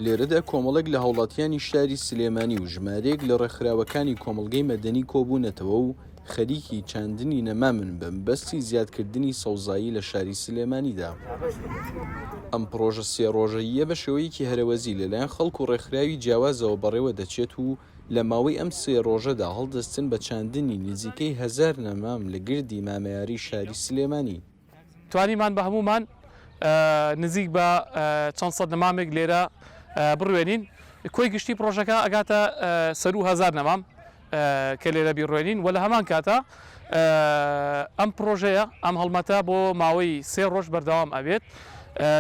لێرەدا کۆمەڵێک لە هاوڵاتیانی شاری سلێمانی و ژمارەیەک لە ڕێکخراوەکانی کۆمەڵگەی مەدەنی کۆبوونەتەوە و خەریکی چاندنی نەما من بە بەستی زیادکردنی سەوزایی لە شاری سلێمانیدا. ئەم پرۆژە سێ ڕۆژەییە بە شێوەیەکی هەرەوەزی لەلایەن خەڵک و ڕێکخراوی جیاوازەوە بەڕێوە دەچێت و لە ماوەی ئەم سێ ڕۆژەدا هەڵدەستن بە چاندنی نزیکەی 1000 نەمام لە گردی مامەیاری شاری سلێمانی. توانیمان بە هەمومان نزیک بە چەند سەد نەمامێک لێرە بڕوێنین. کۆی گشتی پرۆژەکە ئەگاتە سەر و 1000 نەمام کە لێرە بیڕوێنین و لە هەمان کاتە ئەم پرۆژەیە ئەم هەڵمەتە بۆ ماوەی سێ ڕۆژ بەردەوام ئەبێت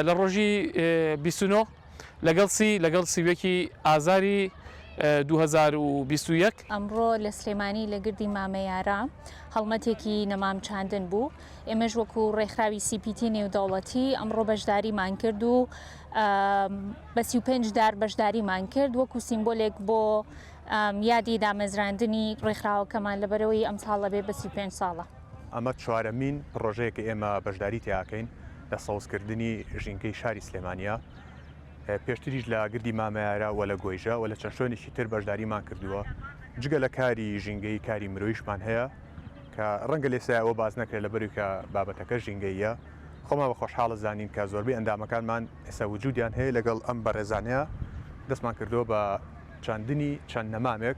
لە ڕۆژی 29 لەگەڵ سیوێکی ئازاری 2021. ئەمڕۆ لە سلێمانی لە گردی مامەیارە هەڵمەتێکی نەمام چاندن بوو. ئێمەش وەکو ڕێکخراوی CPT نێودەوڵەتی ئەمڕۆ بەشداریمان کرد و بە 35 دار بەشداریمان کرد وەکو سیمبۆلێک بۆ یادی دامەزراندنی ڕێکخراوەکەمان لەبەرەوەی ئەم ساڵە بێ بە 35 ساڵە. ئەمە چوارەمین پرۆژەیەکە ئێمە بەشداری تیاکەین لە سەوزکردنی ژینگەی شاری سلێمانیە. پێشتریش لە گردی مامەیارە و لە گۆیژە و لە چەند شوێنێکی تر بەشداریمان کردووە. جگە لە کاری ژینگەی کاری مرۆیشمان هەیە کە ڕەنگە لێسایەوە باز نەکرێت لەبەروی کە بابەتەکە ژینگەیە. خۆمان بە خۆشحاڵە زانین کە زۆربەی ئەندامەکانمان ئێستا وجودیان هەیە لەگەڵ ئەم بەڕێزانەیە دەستمان کردووە بە چاندنی چەند نەمامێک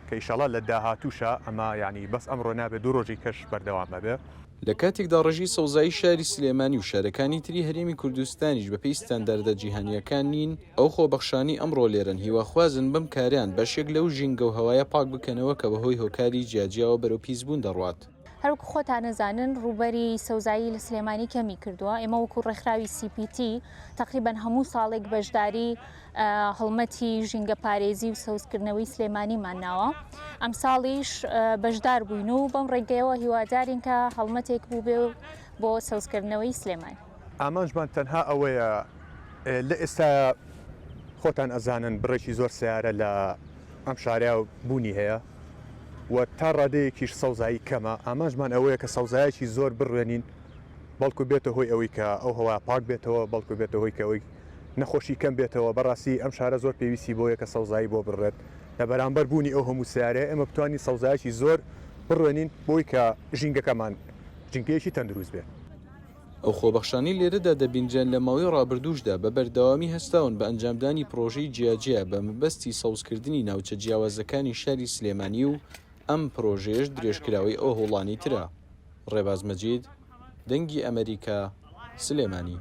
کە ئیشەڵا لە داهاتووشە ئەمە یعنی بەس ئەمڕۆ نابێت 2 ڕۆژی کەش بەردەوام بەبێ. لە کاتێکدا ڕێژی سەوزایی شاری سلێمانی و شارەکانی تری هەرێمی کوردستانیش بەپێی ستانداردە جیهانیەکان نین، ئەو خۆبەخشانی ئەمڕۆ لێرەن هیواخوازن بەم کاریان بەشێک لەو ژینگە و هەوایە پاک بکەنەوە کە بەهۆی هۆکاری جیاجیاوە بەرەو پیسبوون دەڕوات. هەروکو خۆتان نەزانن ڕووبەری سەوزایی لە سلێمانی کەمی کردووە. ئێمە وەکو ڕێکخراوی CPT تقریبان هەموو ساڵێک بەشداری هەڵمەتی ژینگە پارێزی و سەوزکردنەوەی سلێمانیمان ناوە. ئەم ساڵیش بەشدار بووین و بەم ڕێگەیەوە هیوادارین کە هەڵمەتێک بوو بێ بۆ سەوزکردنەوەی سلێمانی. ئامانجمان تەنها ئەوەیە لە ئێستا خۆتان ئەزانن بڕێکی زۆر سیارە لە ئەم شاریا بوونی هەیە و تا ڕادەیەکیش سەوزایی کەمە. ئامانجمان ئەوەیە کە سەوزایەکی زۆر بڕوێنین بەڵکو بێتە هۆی ئەوەی کە ئەو هەوا پاک بێتەوە، بەڵکو بێتە هۆی کەەوەی نەخۆشی کەم بێتەوە. بەڕاستی ئەم شارە زۆر پێویستی بۆیە کە سەوزایی بۆ بڕێت. لە بەرامبەر بوونی ئەو هەموو سیارەیە ئێمە بتوانین سەوزایەکی زۆر بڕوێنین بۆی کە ژینگەکەمان ژینگەیەکی تەندروست بێت. ئەو خۆبەخشانی لێرەدا دەبینجێن لە ماوەی ڕابردووشدا بە بەردەوامی هەستاون بە ئەنجامدانی پرۆژەی جیاجیا بە مەبەستی سەوزکردنی ناوچە جیاوازەکانی شاری سلێمانی و ئەم پرۆژێش درێژکراوی ئەو هۆڵانی ترە. ڕێباز مەجید، دەنگی ئەمریکا، سلێمانی.